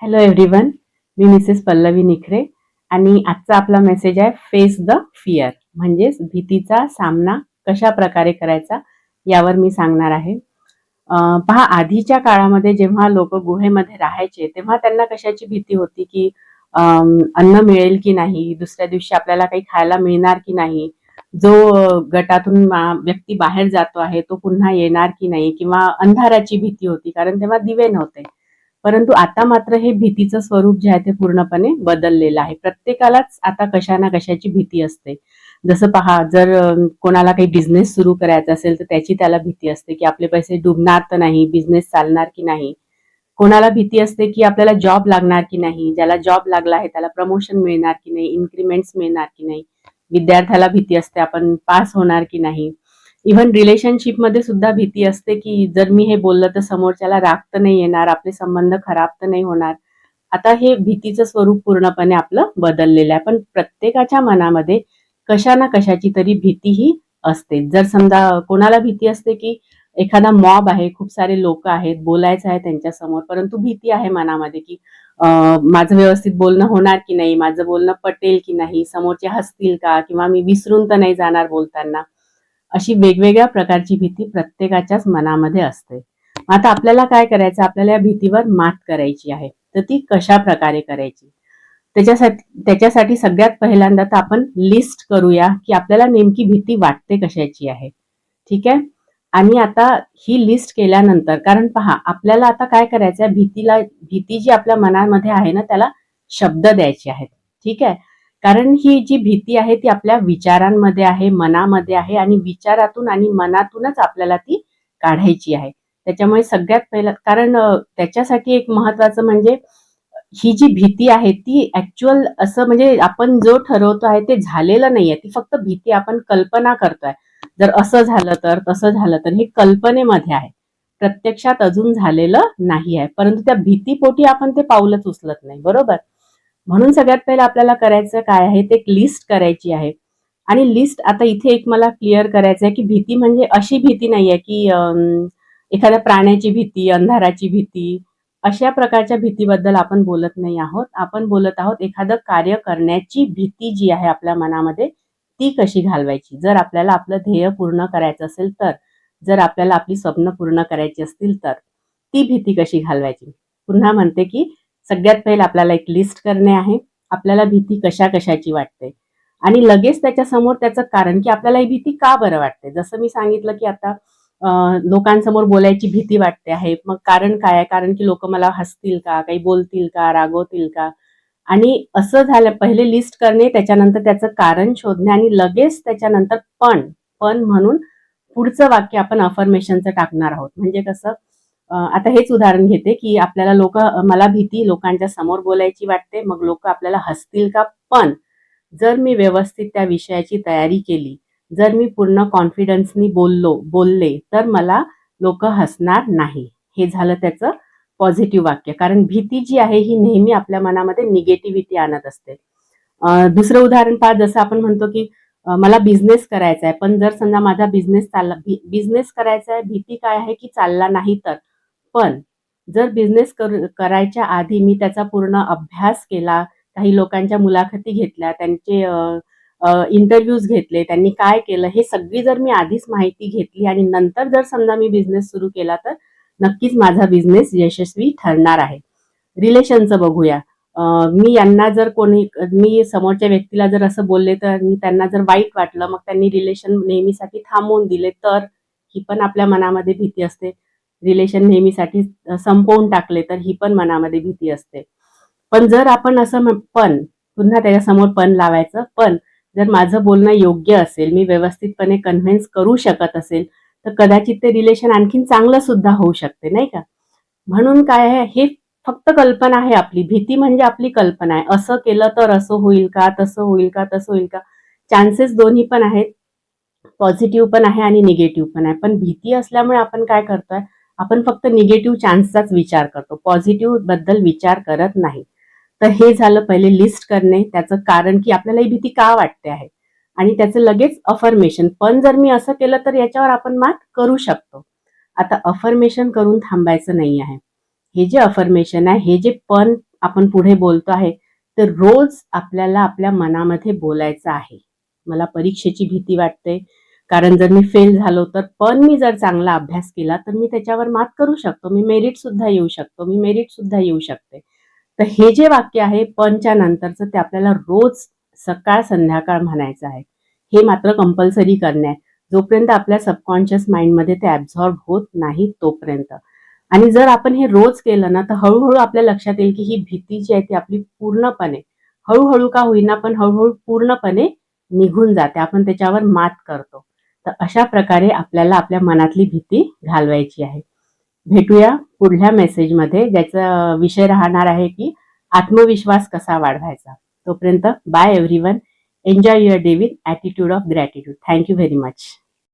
Hello everyone, मी Mrs Pallavi निखरे आणि आजचा आपला मेसेज आहे फेस द फिअर, म्हणजेच भीतीचा सामना कशा प्रकारे करायचा यावर मी सांगणार आहे. पहा, आधीच्या काळामध्ये जेव्हा लोक गुहेमध्ये राहायचे तेव्हा त्यांना कशाची भीती होती की अन्न मिळेल की नाही, दुसऱ्या दिवशी आपल्याला काही खायला मिळणार की नाही, जो गटातून व्यक्ती बाहेर जातो आहे तो पुन्हा येणार की नाही, किंवा अंधाराची भीती होती कारण तेव्हा दिवे नव्हते. परंतु आता मात्र हे भीतीचं स्वरूप जे आहे ते पूर्णपणे बदललेलं आहे. प्रत्येकालाच आता कशा ना कशाची भीती असते. जसं पहा, जर कोणाला काही बिझनेस सुरू करायचा असेल तर त्याची त्याला भीती असते की आपले पैसे डुबणार तर नाही, बिझनेस चालणार की नाही. कोणाला भीती असते की आपल्याला जॉब लागणार की नाही, ज्याला जॉब लागला आहे त्याला प्रमोशन मिळणार की नाही, इन्क्रीमेंट्स मिळणार की नाही. विद्यार्थ्याला भीती असते आपण पास होणार की नाही. इव्हन रिलेशनशिप मध्ये सुद्धा भीती असते की जर मी हे बोललं तर समोरच्याला राग तर नाही येणार, आपले संबंध खराब तर नाही होणार. आता हे भीतीचं स्वरूप पूर्णपणे आपलं बदललेलं आहे, पण प्रत्येकाच्या मनामध्ये कशा ना कशाची तरी भीती ही असते. जर समजा कोणाला भीती असते की एखादा मॉब आहे, खूप सारे लोक आहेत, बोलायचं आहे त्यांच्या समोर, परंतु भीती आहे मनामध्ये की माझं व्यवस्थित बोलणं होणार की नाही, माझं बोलणं पटेल की नाही, समोरचे हसतील का, किंवा मी विसरून तर नाही जाणार बोलताना. अशी वेगवेगळ्या प्रकारची भीती प्रत्येकाच्याच मनामध्ये असते. आता आपल्याला काय करायचं, आपल्याला या भीतीवर मात करायची आहे. तर ती कशा प्रकारे करायची, त्याच्यासाठी सगळ्यात पहिल्यांदा तर आपण लिस्ट करूया की आपल्याला नेमकी भीती वाटते कशाची आहे. ठीक आहे. आणि आता ही लिस्ट केल्यानंतर, कारण पहा, आपल्याला आता काय करायचं आहे, भीती जी आपल्या मनामध्ये आहे ना त्याला शब्द द्यायचे आहेत. ठीक आहे. कारण ही जी भीती आहे ती आपल्या विचारांमध्ये आहे, मनामध्ये आहे, आणि विचारातून आणि मनातूनच आपल्याला ती काढायची आहे. त्याच्यामुळे सगळ्यात पहिलं, कारण त्याच्यासाठी एक महत्वाचं म्हणजे ही जी भीती आहे ती ऍक्च्युअल असं म्हणजे आपण जो ठरवतो आहे ते झालेलं नाहीये, ती फक्त भीती आपण कल्पना करतोय. जर असं झालं तर, तसं झालं तर, हे कल्पनेमध्ये आहे, प्रत्यक्षात अजून झालेलं नाही आहे. परंतु त्या भीतीपोटी आपण ते पाऊलच उचलत नाही, बरोबर. म्हणून सगळ्यात पहिलं आपल्याला करायचं काय आहे, ते एक लिस्ट करायची आहे. आणि लिस्ट, आता इथे एक मला क्लिअर करायचं आहे की भीती म्हणजे अशी भीती नाहीये की एखाद्या प्राण्याची भीती, अंधाराची भीती, अशा प्रकारच्या भीतीबद्दल आपण बोलत नाही आहोत. आपण बोलत आहोत एखादं कार्य करण्याची भीती जी आहे आपल्या मनामध्ये, ती कशी घालवायची. जर आपल्याला आपलं ध्येय पूर्ण करायचं असेल तर, जर आपल्याला आपली स्वप्न पूर्ण करायची असतील तर, ती भीती कशी घालवायची. पुन्हा म्हणते की सगळ्यात पहिले आपल्याला एक लिस्ट करणे आहे. आपल्याला भीती कशा कशाची वाटते आणि लगेच त्याच्यासमोर त्याचं कारण, की आपल्याला ही भीती का बरं वाटते. जसं मी सांगितलं की आता लोकांसमोर बोलायची भीती वाटते आहे. मग कारण काय आहे, कारण की लोक मला हसतील का, काही बोलतील का, रागवतील का. आणि असं झालं, पहिले लिस्ट करणे, त्याच्यानंतर त्याचं कारण शोधणे, आणि लगेच त्याच्यानंतर पण पण म्हणून पुढचं वाक्य आपण अफर्मेशनचं टाकणार आहोत. म्हणजे कसं, आता हेच उदाहरण घेते की आपल्याला मला भीती लोकांच्या समोर बोलायची वाटते, मग लोक आपल्याला हसतील का, पण जर मी व्यवस्थित त्या विषयाची तयारी केली, जर मी पूर्ण कॉन्फिडन्सनी बोलले तर मला लोक हसणार नाही. हे झालं त्याचं पॉझिटिव्ह वाक्य. कारण भीती जी आहे ही नेहमी आपल्या मनामध्ये निगेटिव्हिटी आणत असते. दुसरं उदाहरण पहा, जसं आपण म्हणतो की मला बिझनेस करायचा आहे, पण जर समजा माझा बिझनेस करायचा आहे, भीती काय आहे की चालला नाही तर. पण जर बिझनेस करायच्या आधी मी त्याचा पूर्ण अभ्यास केला, काही लोकांच्या मुलाखती घेतल्या, त्यांचे इंटरव्ह्यूज घेतले, त्यांनी काय केलं हे सगळी जर मी आधीच माहिती घेतली आणि नंतर जर समजा मी बिझनेस सुरू केला तर नक्कीच माझा बिझनेस यशस्वी ठरणार आहे. रिलेशनचं बघूया. मी समोरच्या व्यक्तीला जर असं बोलले तर त्यांना जर वाईट वाटलं, मग त्यांनी रिलेशन नेहमीसाठी थांबवून दिले तर, ही पण आपल्या मनामध्ये भीती असते. रिलेशन नेहमीसाठी संपवून टाकले तर ही पण मनामध्ये भीती असते. पण जर आपण असं पण पुन्हा त्याच्यासमोर पण लावायचं, पण जर माझं बोलणं योग्य असेल, मी व्यवस्थितपणे कन्व्हिन्स करू शकत असेल, तर कदाचित ते रिलेशन आणखीन चांगलं सुद्धा होऊ शकते, नाही का. म्हणून काय आहे, हे फक्त कल्पना आहे आपली. भीती म्हणजे आपली कल्पना आहे. असं केलं तर असं होईल का, तसं होईल का, तसं होईल का. चान्सेस दोन्ही पण आहेत, पॉझिटिव्ह पण आहे आणि निगेटिव्ह पण आहे. पण भीती असल्यामुळे आपण काय करतोय, आपण फक्त निगेटिव्ह चान्सचाच विचार करतो, पॉझिटिव्ह बद्दल विचार करत नाही. तर हे झालं पहिले लिस्ट करणे, त्याचं कारण की आपल्याला ही भीती का वाटते आहे, आणि त्याचं लगेच अफर्मेशन. पण जर मी असं केलं तर याच्यावर आपण मात करू शकतो. आता अफर्मेशन करून थांबायचं नाही आहे. हे जे अफर्मेशन आहे, हे जे पण आपण पुढे बोलतो आहे, तर रोज आपल्याला आपल्या मनामध्ये बोलायचं आहे. मला परीक्षेची भीती वाटते, कारण जर मी फेल झालो तर पण मी जर चांगला अभ्यास केला तर मी त्याच्यावर मात करू शकतो. मी मेरिट सुद्धा येऊ शकतो. मी मेरिट सुद्धा येऊ शकते. तर हे जे वाक्य आहे पणच्या नंतरचं ते आपल्याला रोज सकाळ संध्याकाळ म्हणायचं आहे. हे मात्र कंपल्सरी करणे आहे. जोपर्यंत आपल्या सबकॉन्शियस माइंडमध्ये ते ॲब्झॉर्ब होत नाही तोपर्यंत. आणि जर आपण हे रोज केलं ना तर हळूहळू आपल्या लक्षात येईल की ही भीती जी आहे ती आपली पूर्णपणे हळूहळू का होईना पण हळूहळू पूर्णपणे निघून जाते. आपण त्याच्यावर मात करतो. तर अशा प्रकारे आपल्याला आपल्या मनातली भीती घालवायची आहे. भेटूया पुढल्या मेसेजमध्ये, ज्याचा विषय राहणार आहे की आत्मविश्वास कसा वाढवायचा. तोपर्यंत bye everyone. Enjoy your day with attitude of gratitude. Thank you very much.